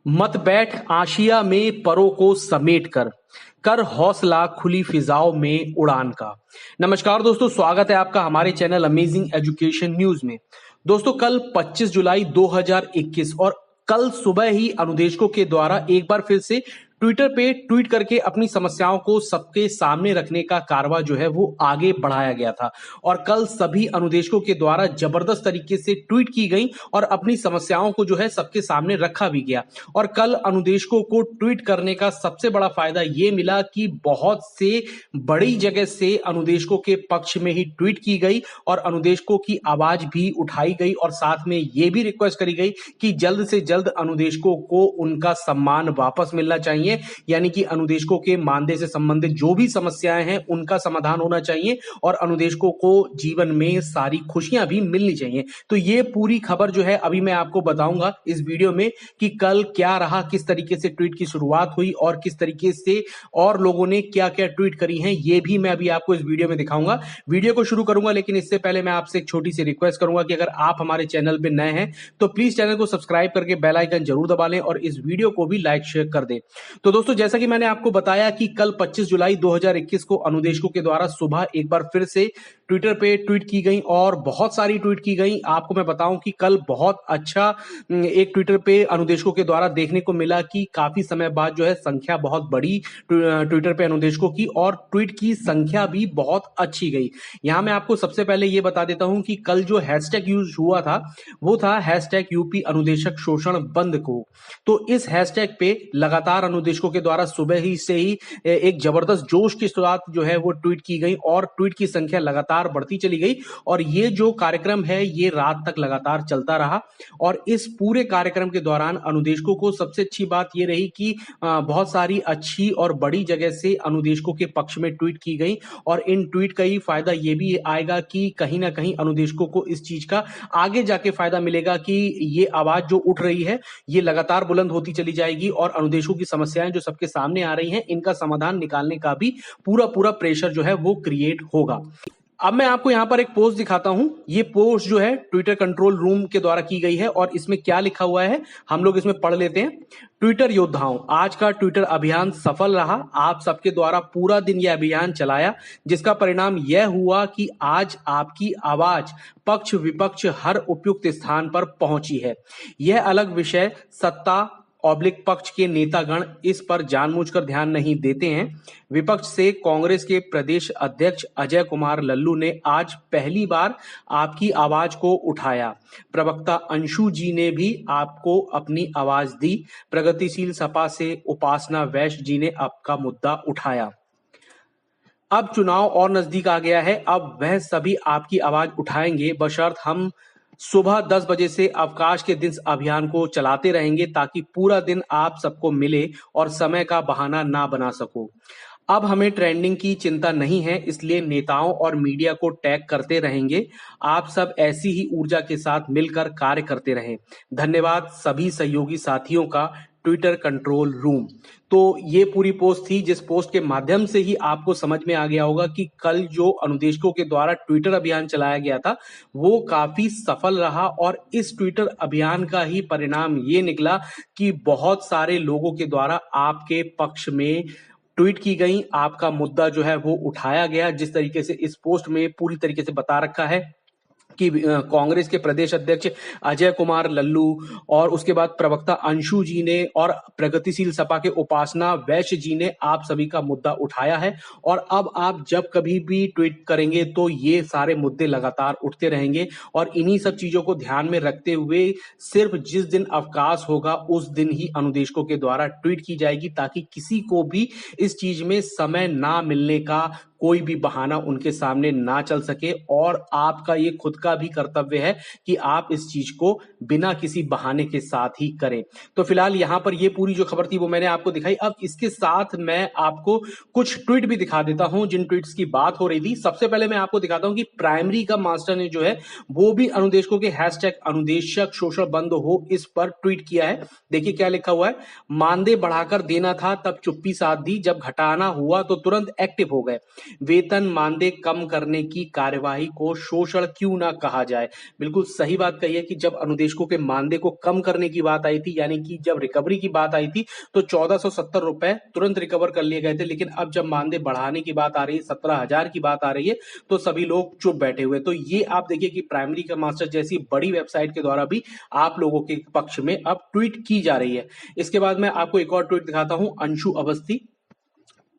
मत बैठ आशिया में परों को समेट कर हौसला खुली फिजाओं में उड़ान का। नमस्कार दोस्तों, स्वागत है आपका हमारे चैनल अमेजिंग एजुकेशन न्यूज में। दोस्तों, कल 25 जुलाई 2021 और कल सुबह ही अनुदेशकों के द्वारा एक बार फिर से ट्विटर पे ट्वीट करके अपनी समस्याओं को सबके सामने रखने का कारवा जो है वो आगे बढ़ाया गया था। और कल सभी अनुदेशकों के द्वारा जबरदस्त तरीके से ट्वीट की गई और अपनी समस्याओं को जो है सबके सामने रखा भी गया। और कल अनुदेशकों को ट्वीट करने का सबसे बड़ा फायदा ये मिला कि बहुत से बड़ी जगह से अनुदेशकों के पक्ष में ही ट्वीट की गई और अनुदेशकों की आवाज भी उठाई गई और साथ में ये भी रिक्वेस्ट करी गई कि जल्द से जल्द अनुदेशकों को उनका सम्मान वापस मिलना चाहिए, यानी कि अनुदेशकों के मानदेय से संबंधित जो भी समस्याएं हैं उनका समाधान होना चाहिए और अनुदेशकों को जीवन में सारी खुशियां भी मिलनी चाहिए। तो ये पूरी खबर जो है अभी मैं आपको बताऊंगा इस वीडियो में कि कल क्या रहा, किस तरीके से ट्वीट की शुरुआत हुई और किस तरीके से और लोगों ने क्या क्या ट्वीट करी हैं, ये भी मैं अभी आपको इस वीडियो में दिखाऊंगा। वीडियो को शुरू करूंगा, लेकिन इससे पहले मैं आपसे एक छोटी सी रिक्वेस्ट करूंगा कि अगर आप हमारे चैनल पे नए हैं तो प्लीज चैनल को सब्सक्राइब करके बेल आइकन जरूर दबा लें और इस वीडियो को भी लाइक शेयर कर दें। तो दोस्तों, जैसा कि मैंने आपको बताया कि कल 25 जुलाई 2021 को अनुदेशकों के द्वारा सुबह एक बार फिर से ट्विटर पे ट्वीट की गई और बहुत सारी ट्वीट की गई। आपको मैं बताऊं कि कल बहुत अच्छा एक ट्विटर पे अनुदेशकों के द्वारा देखने को मिला कि काफी समय बाद जो है संख्या बहुत बड़ी ट्विटर पे अनुदेशकों की और ट्वीट की संख्या भी बहुत अच्छी गई। यहां मैं आपको सबसे पहले ये बता देता हूं कि कल जो हैशटैग यूज हुआ था वो था हैशटैग यूपी अनुदेशक शोषण बंद को। तो इस हैशटैग पे लगातार अनुदेशकों के द्वारा सुबह ही से ही एक जबरदस्त जोश के साथ जो है वो ट्वीट की गई और ट्वीट की संख्या लगातार बढ़ती चली गई और ये जो कार्यक्रम है ये रात तक लगातार चलता रहा। और इस पूरे कार्यक्रम के दौरान अनुदेशकों को सबसे अच्छी बात ये रही कि बहुत सारी अच्छी और बड़ी जगह से अनुदेशकों के पक्ष में ट्वीट की गई और इन ट्वीट का ही फायदा ये भी आएगा कि कहीं ना कहीं अनुदेशकों को इस चीज का आगे जाके फायदा मिलेगा कि ये आवाज जो उठ रही है ये लगातार बुलंद होती चली जाएगी और अनुदेशकों की समस्याएं जो सबके सामने आ रही हैं इनका समाधान निकालने का भी पूरा पूरा प्रेशर जो है वो क्रिएट होगा। अब मैं आपको यहां पर एक पोस्ट दिखाता हूं। ये पोस्ट जो है ट्विटर कंट्रोल रूम के द्वारा की गई है और इसमें क्या लिखा हुआ है हम लोग इसमें पढ़ लेते हैं। ट्विटर योद्धाओं, आज का ट्विटर अभियान सफल रहा। आप सबके द्वारा पूरा दिन यह अभियान चलाया जिसका परिणाम यह हुआ कि आज आपकी आवाज पक्ष विपक्ष हर उपयुक्त स्थान पर पहुंची है। यह अलग विषय सत्ता पक्ष के नेतागण इस पर जानबूझकर ध्यान नहीं देते हैं। विपक्ष से कांग्रेस के प्रदेश अध्यक्ष अजय कुमार लल्लू ने आज पहली बार आपकी आवाज को उठाया। प्रवक्ता अंशु जी ने भी आपको अपनी आवाज दी। प्रगतिशील सपा से उपासना वैश्य जी ने आपका मुद्दा उठाया। अब चुनाव और नजदीक आ गया है, अब वह सभी आपकी आवाज उठाएंगे बशर्त हम सुबह 10 बजे से अवकाश के दिन अभियान को चलाते रहेंगे ताकि पूरा दिन आप सबको मिले और समय का बहाना ना बना सको। अब हमें ट्रेंडिंग की चिंता नहीं है, इसलिए नेताओं और मीडिया को टैग करते रहेंगे। आप सब ऐसी ही ऊर्जा के साथ मिलकर कार्य करते रहें। धन्यवाद सभी सहयोगी साथियों का, ट्विटर कंट्रोल रूम। तो ये पूरी पोस्ट थी जिस पोस्ट के माध्यम से ही आपको समझ में आ गया होगा कि कल जो अनुदेशकों के द्वारा ट्विटर अभियान चलाया गया था वो काफी सफल रहा और इस ट्विटर अभियान का ही परिणाम ये निकला कि बहुत सारे लोगों के द्वारा आपके पक्ष में ट्वीट की गई, आपका मुद्दा जो है वो उठाया गया। जिस तरीके से इस पोस्ट में पूरी तरीके से बता रखा है कि कांग्रेस के प्रदेश अध्यक्ष अजय कुमार लल्लू और उसके बाद प्रवक्ता अंशु जी ने और प्रगतिशील सपा के उपासना वैश्य जी ने आप सभी का मुद्दा उठाया है। और अब आप जब कभी भी ट्वीट करेंगे तो ये सारे मुद्दे लगातार उठते रहेंगे और इन्हीं सब चीजों को ध्यान में रखते हुए सिर्फ जिस दिन अवकाश होगा उस दिन ही अनुदेशकों के द्वारा ट्वीट की जाएगी ताकि किसी को भी इस चीज में समय ना मिलने का कोई भी बहाना उनके सामने ना चल सके। और आपका ये खुद का भी कर्तव्य है कि आप इस चीज को बिना किसी बहाने के साथ ही करें। तो फिलहाल यहां पर ये पूरी जो खबर थी वो मैंने आपको दिखाई। अब इसके साथ मैं आपको कुछ ट्वीट भी दिखा देता हूं जिन ट्वीट्स की बात हो रही थी। सबसे पहले मैं आपको दिखाता हूं कि प्राइमरी का मास्टर ने जो है वो भी अनुदेशकों के हैशटैग अनुदेशक शोषण बंद हो इस पर ट्वीट किया है। देखिए क्या लिखा हुआ है। मानदेय बढ़ाकर देना था तब चुप्पी साध दी, जब घटाना हुआ तो तुरंत एक्टिव हो गए। वेतन मानदेय कम करने की कार्यवाही को शोषण क्यों ना कहा जाए। बिल्कुल सही बात कही है कि जब अनुदेशकों के मानदेय को कम करने की बात आई थी, यानी कि जब रिकवरी की बात आई थी, तो 1470 रुपए तुरंत रिकवर कर लिए गए थे। लेकिन अब जब मानदेय बढ़ाने की बात आ रही है, 17,000 की बात आ रही है, तो सभी लोग चुप बैठे हुए। तो ये आप देखिए कि प्राइमरी का मास्टर जैसी बड़ी वेबसाइट के द्वारा भी आप लोगों के पक्ष में अब ट्वीट की जा रही है। इसके बाद मैं आपको एक और ट्वीट दिखाता हूं, अंशु अवस्थी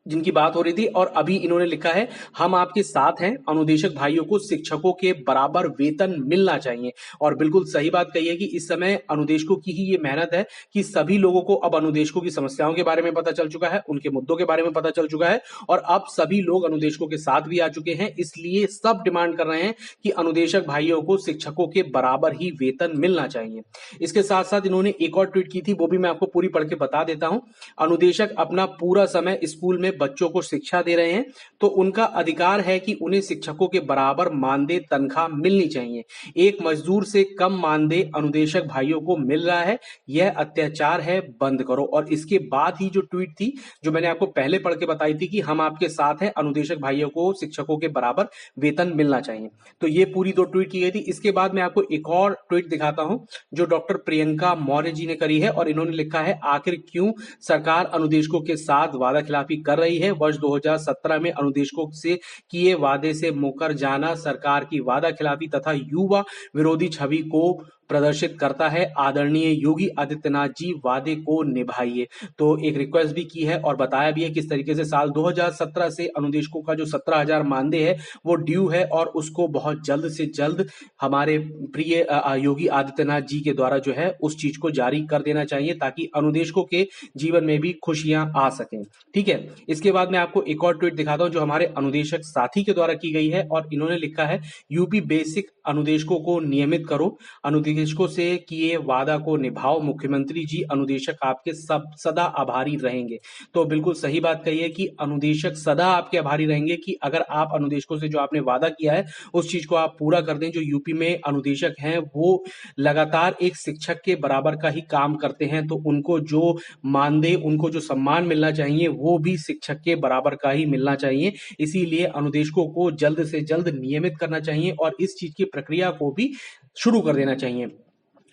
जिनकी बात हो रही थी, और अभी इन्होंने लिखा है, हम आपके साथ हैं, अनुदेशक भाइयों को शिक्षकों के बराबर वेतन मिलना चाहिए। और बिल्कुल सही बात कही है कि इस समय अनुदेशकों की ही ये मेहनत है कि सभी लोगों को अब अनुदेशकों की समस्याओं के बारे में पता चल चुका है, उनके मुद्दों के बारे में पता चल चुका है, और अब सभी लोग अनुदेशकों के साथ भी आ चुके हैं। इसलिए सब डिमांड कर रहे हैं कि अनुदेशक भाइयों को शिक्षकों के बराबर ही वेतन मिलना चाहिए। इसके साथ साथ इन्होंने एक और ट्वीट की थी, वो भी मैं आपको पूरी पढ़ के बता देता हूं। अनुदेशक अपना पूरा समय स्कूल में बच्चों को शिक्षा दे रहे हैं, तो उनका अधिकार है कि उन्हें शिक्षकों के बराबर मानदेय तनख्वाह मिलनी चाहिए। एक मजदूर से कम मानदेय अनुदेशक भाइयों को मिल रहा है, यह अत्याचार है, बंद करो। और इसके बाद ही जो ट्वीट थी, जो मैंने आपको पहले पढ़ के बताई थी कि हम आपके साथ हैं, अनुदेशक भाइयों को शिक्षकों के बराबर वेतन मिलना चाहिए, तो ये पूरी 2 ट्वीट की गई थी। इसके बाद मैं आपको एक और ट्वीट दिखाता हूं, जो डॉक्टर प्रियंका मौर्य जी ने करी है, और इन्होंने लिखा है, आखिर क्यों सरकार अनुदेशकों के साथ वादा खिलाफी कर रही है। वर्ष 2017 में अनुदेशकों से किए वादे से मुकर जाना सरकार की वादा खिलाफी तथा युवा विरोधी छवि को प्रदर्शित करता है। आदरणीय योगी आदित्यनाथ जी, वादे को निभाइए। तो एक रिक्वेस्ट भी की है और बताया भी है किस तरीके से साल 2017 से अनुदेशकों का जो 17,000 मानदेय है वो ड्यू है, और उसको बहुत जल्द से जल्द हमारे प्रिय योगी आदित्यनाथ जी के द्वारा जो है उस चीज को जारी कर देना चाहिए, ताकि अनुदेशकों के जीवन में भी खुशियां आ सकें। ठीक है, इसके बाद मैं आपको एक और ट्वीट दिखाता हूं, जो हमारे अनुदेशक साथी के द्वारा की गई है, और इन्होंने लिखा है, यूपी बेसिक अनुदेशकों को नियमित करो, अनुदेशकों से किए वादा को निभाओ, मुख्यमंत्री जी, अनुदेशक आपके सब सदा आभारी रहेंगे। तो बिल्कुल सही बात कही है कि अनुदेशक सदा आपके आभारी रहेंगे कि अगर आप अनुदेशकों से जो आपने वादा किया है उस चीज को आप पूरा कर दें। जो यूपी में अनुदेशक हैं वो लगातार एक शिक्षक के बराबर का ही काम करते हैं, तो उनको जो मानदेय, उनको जो सम्मान मिलना चाहिए वो भी शिक्षक के बराबर का ही मिलना चाहिए। इसीलिए अनुदेशकों को जल्द से जल्द नियमित करना चाहिए और इस चीज की प्रक्रिया को भी शुरू कर देना चाहिए।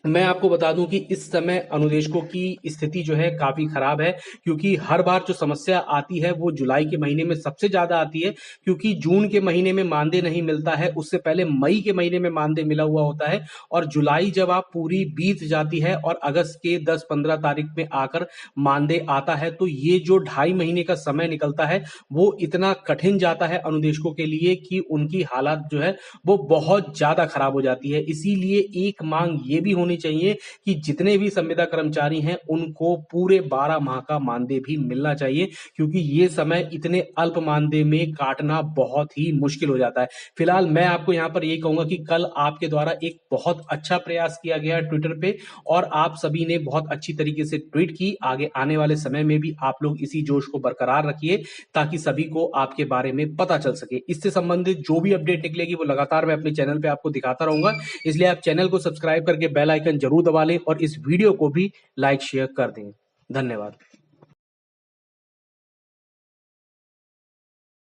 मैं आपको बता दूं कि इस समय अनुदेशकों की स्थिति जो है काफी खराब है, क्योंकि हर बार जो समस्या आती है वो जुलाई के महीने में सबसे ज्यादा आती है, क्योंकि जून के महीने में मानदेय नहीं मिलता है, उससे पहले मई के महीने में मानदेय मिला हुआ होता है, और जुलाई जब आप पूरी बीत जाती है और अगस्त के 10-15 तारीख में आकर मानदेय आता है, तो ये जो 2.5 महीने का समय निकलता है वो इतना कठिन जाता है अनुदेशकों के लिए कि उनकी हालत जो है वो बहुत ज्यादा खराब हो जाती है। इसीलिए एक मांग ये भी होनी चाहिए कि जितने भी संविदा कर्मचारी हैं उनको पूरे 12 माह का मानदेय भी मिलना चाहिए, क्योंकि ये समय इतने अल्प मानदेय में काटना बहुत ही मुश्किल हो जाता है। फिलहाल मैं आपको यहाँ पर ये कहूंगा कि कल आपके द्वारा एक बहुत अच्छा प्रयास किया गया ट्विटर पे, और आप सभी ने बहुत अच्छी तरीके से ट्वीट की। आगे आने वाले समय में भी आप लोग इसी जोश को बरकरार रखिए, ताकि सभी को आपके बारे में पता चल सके। इससे संबंधित जो भी अपडेट निकलेगी वो लगातार मैं अपने चैनल पे आपको दिखाता रहूंगा, इसलिए आप चैनल को सब्सक्राइब करके बेल आइकन जरूर दबा लें और इस वीडियो को भी लाइक शेयर कर दें। धन्यवाद।